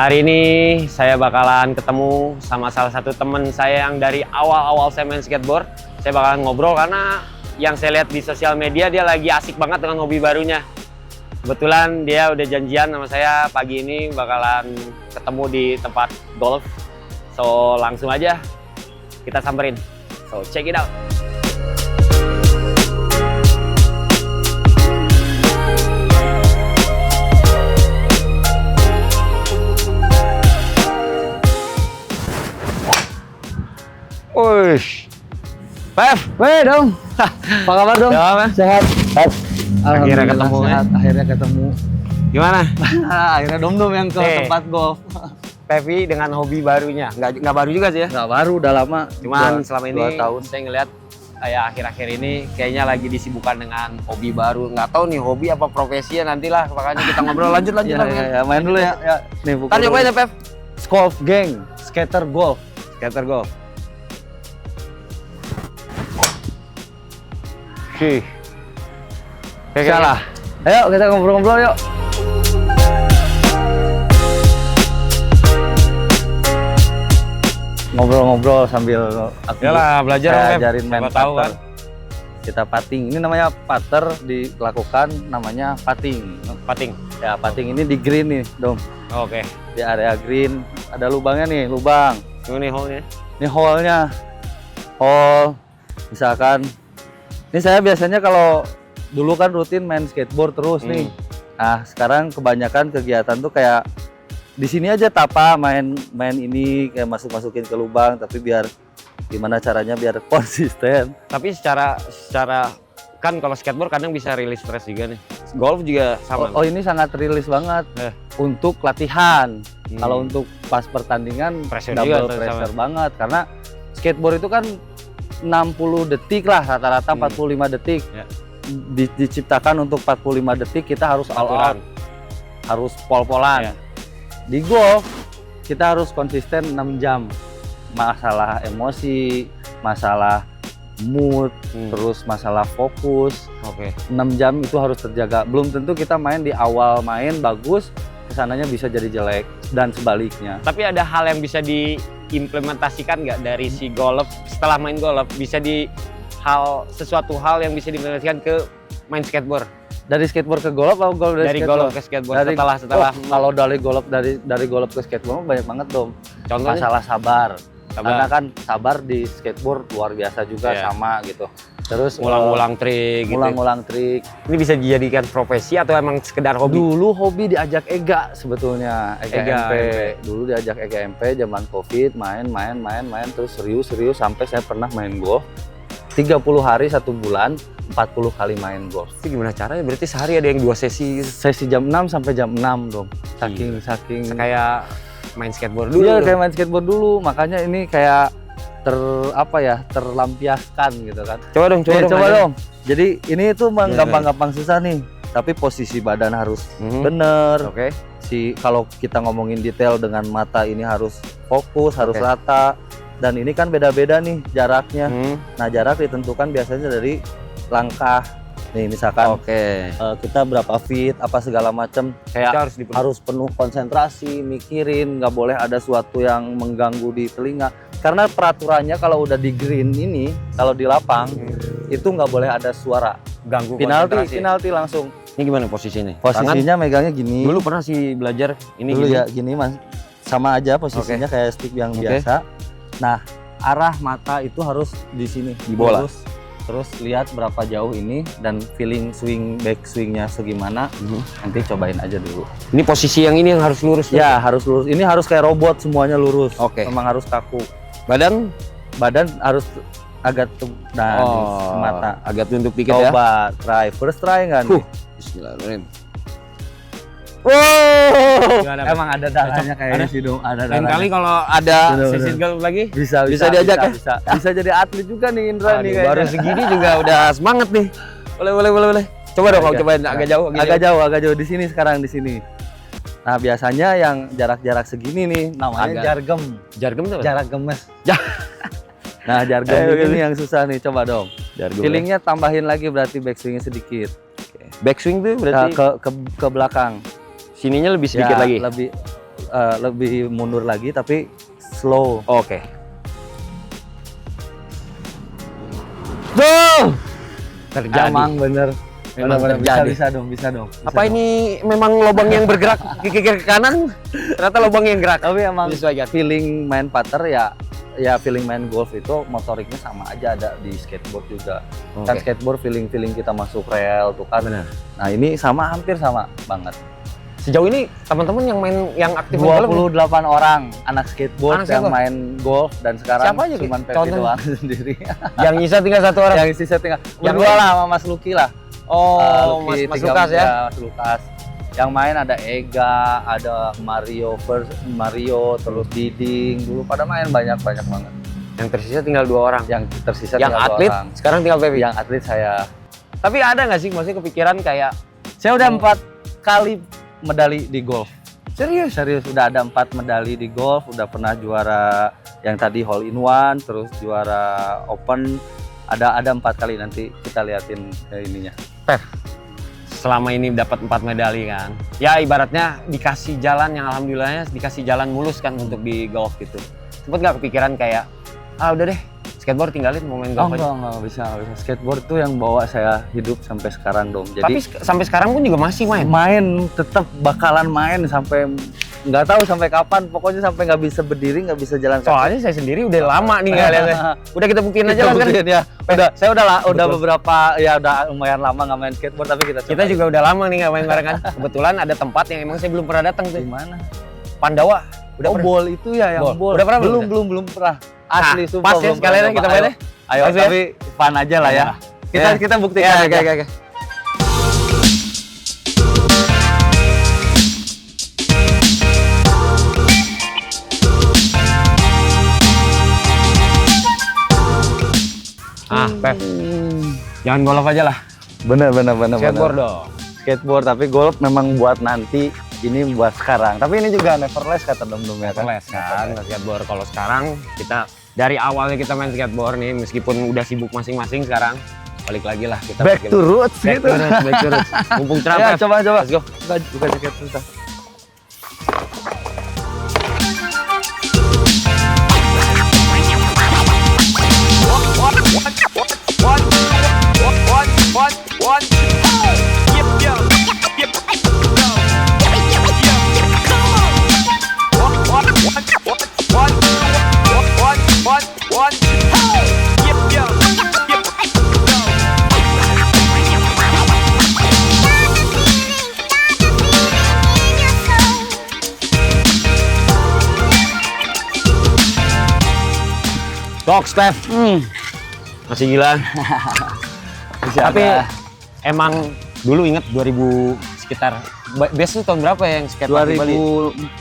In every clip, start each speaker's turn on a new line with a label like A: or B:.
A: Hari ini saya bakalan ketemu sama salah satu teman saya yang dari awal-awal saya main skateboard. Saya bakalan ngobrol karena yang saya lihat di sosial media dia lagi asik banget dengan hobi barunya. Kebetulan dia udah janjian sama saya pagi ini bakalan ketemu di tempat golf. So langsung aja kita samperin. So check it out. Wush, Pev,
B: Weh dong, apa kabar dong? Sehat. Sehat.
A: Akhirnya ketemu
B: sehat. Akhirnya ketemu.
A: Gimana?
B: Akhirnya dom yang ke tempat golf.
A: Pevi dengan hobi barunya, nggak baru juga sih ya?
B: Nggak baru, udah lama.
A: Cuman selama ini
B: 2 tahun.
A: saya ngeliat kayak akhir-akhir ini kayaknya lagi disibukkan dengan hobi baru. Nggak tahu nih hobi apa profesi ya, nantilah makanya kita ngobrol lanjut
B: Ya, main dulu ya. Nih buka.
A: Kan cobain ya Pev.
B: Golf Gang, skater golf.
A: Skater golf. Oke.
B: Salah. Ayo kita ngobrol-ngobrol yuk. Ngobrol-ngobrol sambil aku
A: belajar
B: ajarin main
A: tahu
B: putter.
A: kan.
B: Kita putting. Ini namanya putter, dilakukan namanya putting.
A: Putting.
B: Ya, putting ini di green nih, Dom.
A: Oke.
B: Di area green ada lubangnya nih, lubang.
A: Ini hole-nya.
B: Ini hole-nya. Hole misalkan ini saya biasanya kalau dulu kan rutin main skateboard terus nih. Nah, sekarang kebanyakan kegiatan tuh kayak di sini aja tapa main ini kayak masukin ke lubang, tapi biar gimana caranya biar konsisten.
A: Tapi secara kan kalau skateboard kadang bisa rilis stres juga nih. Golf juga sama.
B: Oh, ini sangat rilis banget untuk latihan. Kalau untuk pas pertandingan
A: Pressure
B: double
A: juga,
B: pressure banget karena skateboard itu kan 60 detik lah rata-rata 45 detik.
A: Ya.
B: Diciptakan untuk 45 detik kita harus all out. Harus pol-polan.
A: Ya.
B: Di golf kita harus konsisten 6 jam. Masalah emosi, masalah mood, terus masalah fokus.
A: Oke.
B: 6 jam itu harus terjaga. Belum tentu kita main di awal main bagus, kesananya bisa jadi jelek dan sebaliknya.
A: Tapi ada hal yang bisa diimplementasikan nggak dari si golf setelah main golf, bisa sesuatu hal yang bisa diimplementasikan ke main skateboard?
B: Dari skateboard ke golf atau golf
A: dari golf ke skateboard setelah
B: kalau dari golf ke skateboard banyak banget Dom.
A: Contohnya?
B: Masalah sabar. Karena kan sabar di skateboard luar biasa juga sama gitu. Terus
A: ngulang-ngulang trik gitu.
B: Ngulang-ngulang trik.
A: Ini bisa dijadikan profesi atau emang sekedar hobi?
B: Dulu hobi diajak Ega sebetulnya, Ega MP. Dulu diajak Ega MP zaman Covid, main terus serius sampai saya pernah main golf 30 hari 1 bulan, 40 kali main golf.
A: Itu gimana caranya? Berarti sehari ada yang 2 sesi gitu?
B: Sesi jam 6 sampai jam 6 Dong. Saking
A: kayak main skateboard dulu.
B: Iya, kayak main skateboard dulu. Makanya ini kayak terlampiaskan gitu kan.
A: Coba dong.
B: Jadi ini tuh gampang-gampang susah nih. Tapi posisi badan harus bener.
A: Oke.
B: Kalau kita ngomongin detail dengan mata ini harus fokus, harus rata. Dan ini kan beda-beda nih jaraknya. Nah, jarak ditentukan biasanya dari langkah. Nih misalkan kita berapa feet apa segala macam kayak harus penuh konsentrasi, mikirin, nggak boleh ada sesuatu yang mengganggu di telinga. Karena peraturannya kalau udah di green ini, kalau di lapang itu nggak boleh ada suara.
A: Ganggu
B: penalti langsung.
A: Ini gimana posisinya?
B: Posisinya megangnya gini.
A: Dulu pernah sih belajar ini
B: dulu
A: gini.
B: Ya gini Mas. Sama aja posisinya kayak stick yang biasa. Nah, arah mata itu harus di sini,
A: di bola.
B: Terus lihat berapa jauh ini dan feeling back swingnya segimana. Nanti cobain aja dulu.
A: Ini posisi yang ini yang harus lurus.
B: Ya, harus lurus. Ini harus kayak robot semuanya lurus. Memang harus kaku. Badan harus agak mata
A: agak tunduk dikit ya.
B: Coba try, first try nggak nih?
A: Bismillahirrahmanirrahim.
B: Emang ada darahnya kayak sih dong. Ada darahnya.
A: Lain kali kalau ada sesi golf lagi bisa diajak ya.
B: Bisa jadi atlet juga nih Indra nih.
A: Baru segini juga udah semangat nih. Boleh. Coba dong, cobain agak jauh.
B: Di sini sekarang di sini. Nah, biasanya yang jarak-jarak segini nih namanya jargem.
A: Jargem itu apa?
B: Jarak gemes. Nah, jargem ini yang susah nih. Coba dong. Feelingnya tambahin lagi berarti backswingnya sedikit.
A: Backswing tuh berarti
B: ke belakang.
A: Sininya lebih sedikit lagi.
B: lebih mundur lagi tapi slow.
A: Oke. Tuh. Terjadi.
B: Emang bener.
A: Memang
B: Bener-bener
A: terjadi.
B: bisa dong. Bisa
A: Apa
B: dong.
A: ini memang lubang yang bergerak ke kiri ke kanan? Ternyata lubang yang gerak.
B: Tapi emang
A: Disesuaikan.
B: feeling main putter ya feeling main golf itu motoriknya sama aja ada di skateboard juga. Kan
A: Oke.
B: skateboard feeling kita masuk rel tuh kan.
A: Benar.
B: Nah, ini hampir sama banget.
A: Sejauh ini teman-teman yang aktif main golf
B: 28 orang anak skateboard
A: Anak
B: yang
A: skateboard.
B: main golf dan sekarang
A: Siapa aja, Ki?
B: cuma Pepi
A: Contohnya?
B: doang sendiri.
A: yang nyisa tinggal satu orang.
B: Yang sisa tinggal
A: Yang
B: berdua
A: lain?
B: lah sama Mas Lucky lah.
A: Oh, Mas
B: Lucky,
A: Lukas ya.
B: Mas Lukas. Yang main ada Ega, ada Mario, terus Diding. Dulu pada main banyak banget.
A: Yang tersisa tinggal 2 orang.
B: Yang tersisa
A: Yang
B: tinggal 2
A: atlet
B: orang.
A: sekarang tinggal Pepi.
B: Yang atlet saya.
A: Tapi ada nggak sih maksudnya kepikiran kayak
B: Saya udah 4 kali medali di golf.
A: serius?
B: Serius udah ada 4 medali di golf, udah pernah juara yang tadi hole in one, terus juara open. Ada 4 kali, nanti kita liatin ininya.
A: Selama ini dapat 4 medali kan. Ya ibaratnya dikasih jalan yang alhamdulillahnya dikasih jalan mulus kan untuk di golf gitu. Sempet nggak kepikiran kayak udah deh skateboard tinggalin mau main golf aja.
B: Enggak bisa. Skateboard tuh yang bawa saya hidup sampai sekarang dong.
A: Tapi
B: Jadi
A: sampai sekarang pun juga masih main.
B: tetap bakalan main sampai nggak tahu sampai kapan. Pokoknya sampai nggak bisa berdiri, nggak bisa jalan kaki.
A: Soalnya saya sendiri udah lama nih nggak lihatnya. Udah kita buktiin aja lah kan.
B: Buktiin ya. Saya udah
A: Betul.
B: beberapa ya udah lumayan lama nggak main skateboard tapi kita
A: Kita juga udah lama nih nggak main bareng kan. Kebetulan ada tempat yang emang saya belum pernah datang tuh.
B: di mana?
A: Pandawa. Udah pernah?
B: Bol itu ya yang
A: Bol.
B: bol.
A: Udah pernah belum?
B: belum pernah. Asli sumpah.
A: Pas ya
B: belum
A: sekalian
B: pernah
A: kita
B: coba.
A: main ya.
B: Ayo,
A: Pas ya?
B: tapi fun aja lah ya.
A: Ya.
B: Kita buktikan
A: Ya,
B: aja.
A: oke. Pep. Jangan golf aja lah.
B: Bener.
A: Skateboard dong.
B: Skateboard, tapi golf memang buat nanti, ini buat sekarang. Tapi ini juga neverless kata Dom ya kan?
A: Neverless kan, skateboard. Kalau sekarang kita dari awalnya kita main skateboard nih, meskipun udah sibuk masing-masing sekarang, balik lagi lah kita
B: Back to roots
A: back
B: gitu.
A: to roots, back to roots. Mumpung cerah,
B: Ya,
A: Pep.
B: coba.
A: Let's go.
B: Buka jaket kita.
A: Box, Pep. Masih gila. Tapi emang dulu inget 2000 sekitar base itu tahun berapa ya yang skatepark di Bali?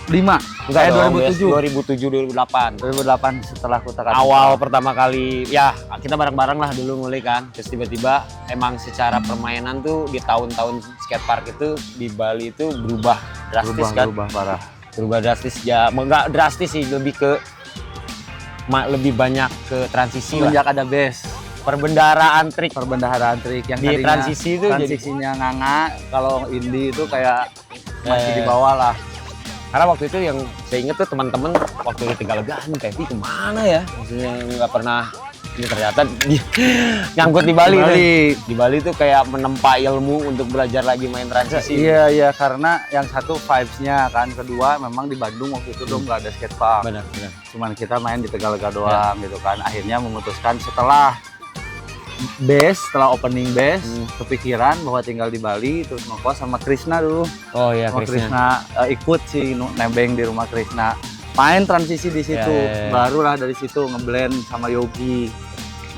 B: 2005.
A: Enggak dong,
B: 2007.
A: 2007 2008.
B: 2008 setelah Kota Kata.
A: Awal pertama kali ya kita bareng-bareng lah dulu ngulik kan. Terus tiba-tiba emang secara permainan tuh di tahun-tahun skatepark itu di Bali itu berubah drastis kan.
B: Berubah parah.
A: Berubah drastis ya, enggak drastis sih, lebih ke lebih banyak ke transisi lah.
B: Semenjak ada base.
A: Perbendaharaan trik
B: yang
A: di
B: tadinya
A: transisi itu jadi
B: transisinya nganga, kalau indie itu kayak masih di bawah lah.
A: karena waktu itu yang saya inget tuh teman-teman waktu di Tegalega, nih Pepi kemana ya? Maksudnya nggak pernah, ini ternyata nyangkut di Bali. Di Bali tuh kayak menempa ilmu untuk belajar lagi main transisi.
B: Iya, karena yang satu vibes-nya kan, kedua memang di Bandung waktu itu dong nggak ada skatepark.
A: Benar.
B: Cuman kita main di Tegalega doang gitu kan. Akhirnya memutuskan setelah opening base, kepikiran bahwa tinggal di Bali, terus ngekos sama Krisna dulu.
A: Oh iya,
B: Sama
A: Krisna.
B: Krisna ikut sih nebeng di rumah Krisna. Main transisi di situ.
A: Ya.
B: Barulah dari situ ngeblend sama Yogi.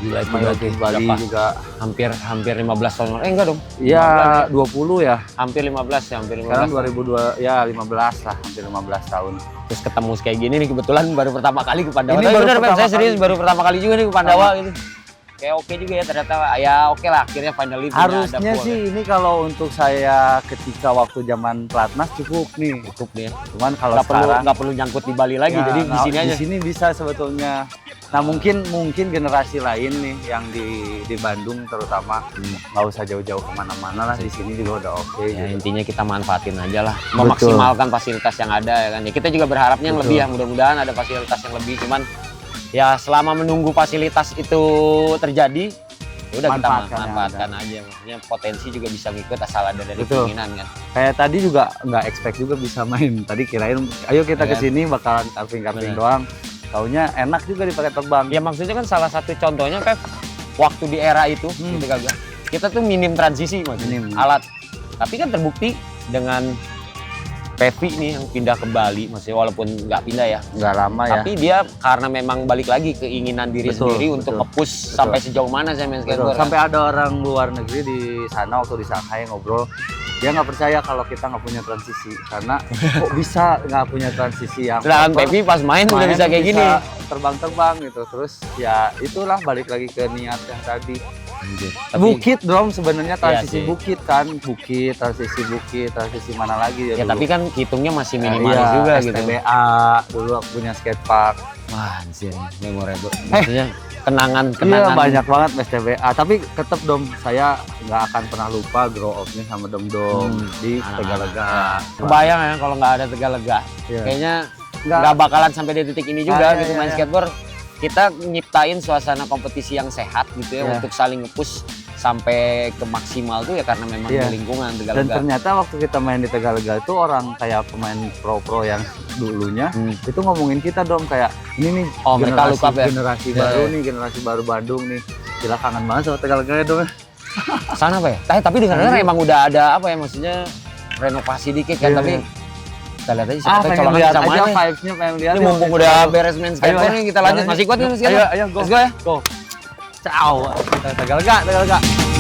A: Gila itu
B: Sama Yogi Bali
A: berapa?
B: juga.
A: Hampir 15 tahun. Enggak dong.
B: Iya,
A: 15
B: 20 ya.
A: Hampir 15 ya, hampir 15.
B: Sekarang 2002 ya 15 lah, hampir 15 tahun.
A: Terus ketemu kayak gini nih kebetulan baru pertama kali ke Pandawa.
B: Ini
A: Tapi
B: baru
A: bener,
B: pertama
A: saya serius
B: kali.
A: baru pertama kali juga nih ke Pandawa gitu. kayak oke juga ya ternyata ya oke lah akhirnya finally punya ada
B: Harusnya
A: pool.
B: sih ini kalau untuk saya ketika waktu zaman pelatnas cukup nih.
A: Cukup nih ya.
B: Cuman kalau sekarang
A: Nggak perlu nyangkut di Bali lagi,
B: ya,
A: jadi di sini aja.
B: Di sini bisa sebetulnya. Nah mungkin generasi lain nih yang di Bandung terutama nggak usah jauh-jauh kemana-mana lah, di sini juga udah oke.
A: Ya,
B: gitu.
A: intinya kita manfaatin aja lah, memaksimalkan fasilitas yang ada ya kan. Ya, kita juga berharapnya yang
B: Betul.
A: lebih ya, mudah-mudahan ada fasilitas yang lebih. Cuman ya selama menunggu fasilitas itu terjadi, ya udah kita
B: Manfaatkan yang
A: manfaatkan aja. Maksudnya potensi juga bisa ngikut asal ada dari
B: Betul.
A: keinginan kan.
B: Kayak tadi juga nggak expect juga bisa main. Tadi kirain ayo kita
A: Ya,
B: kesini bakalan carving-carving
A: bener.
B: doang. Taunya enak juga dipakai terbang.
A: Ya maksudnya kan salah satu contohnya Pep, waktu di era itu gitu kagak. Kita tuh minim transisi maksudnya
B: Minim.
A: alat. Tapi kan terbukti dengan Pevi nih yang pindah ke Bali, maksudnya walaupun nggak pindah ya.
B: Nggak lama ya.
A: Tapi dia karena memang balik lagi keinginan diri
B: Betul,
A: sendiri untuk
B: betul.
A: nge-push sampai sejauh mana saya main
B: Betul.
A: skateboard.
B: Sampai ada orang luar negeri di sana waktu di Shanghai ngobrol, dia nggak percaya kalau kita nggak punya transisi karena kok bisa nggak punya transisi yang
A: Sedangkan
B: proper,
A: Pevi pas main udah bisa kayak gini.
B: terbang-terbang gitu. Terus ya itulah balik lagi ke niat yang tadi.
A: Tapi
B: Bukit dong sebenarnya transisi
A: sih.
B: bukit kan, transisi mana lagi
A: ya
B: dulu.
A: tapi kan hitungnya masih minimalis
B: Iya,
A: juga gitu.
B: STBA dulu aku punya skatepark.
A: Wah, anjir, memorable. Maksudnya
B: Iya
A: kenangan.
B: banyak banget STBA, tapi tetap dong saya nggak akan pernah lupa grow up-nya sama Dom di
A: Anak-anak.
B: Tegalega.
A: Kebayang ya kalau nggak ada Tegalega.
B: Iya.
A: Kayaknya nggak bakalan sampai di titik ini juga gitu main skateboard. Kita nyiptain suasana kompetisi yang sehat gitu ya
B: Iya.
A: untuk saling nge-push sampai ke maksimal tuh ya karena memang
B: Iya.
A: di lingkungan
B: Dan
A: Tegalega.
B: ternyata waktu kita main di Tegalega itu orang kayak pemain pro yang dulunya itu ngomongin kita dong kayak ini nih
A: Oh, mereka look up ya?
B: generasi
A: Iya,
B: baru
A: iya.
B: nih, generasi baru Bandung nih. Gila kangen banget sama Tegalega ya dong.
A: Sana apa ya? Tapi dengar-dengar emang udah ada apa ya maksudnya renovasi dikit kan
B: Iya,
A: tapi
B: iya.
A: kita lihat aja siapa tahu
B: pengen
A: colongan
B: lihat
A: bisa
B: aja
A: main nih.
B: vibes-nya, pengen lihat.
A: Ini
B: ya.
A: mumpung udah beres main skateboard
B: Ayo,
A: nih kita lanjut.
B: jalan
A: Masih kuat kan
B: Ayo,
A: skateboard?
B: ayo, go.
A: Let's go ya.
B: Go. Ciao. Tegalega.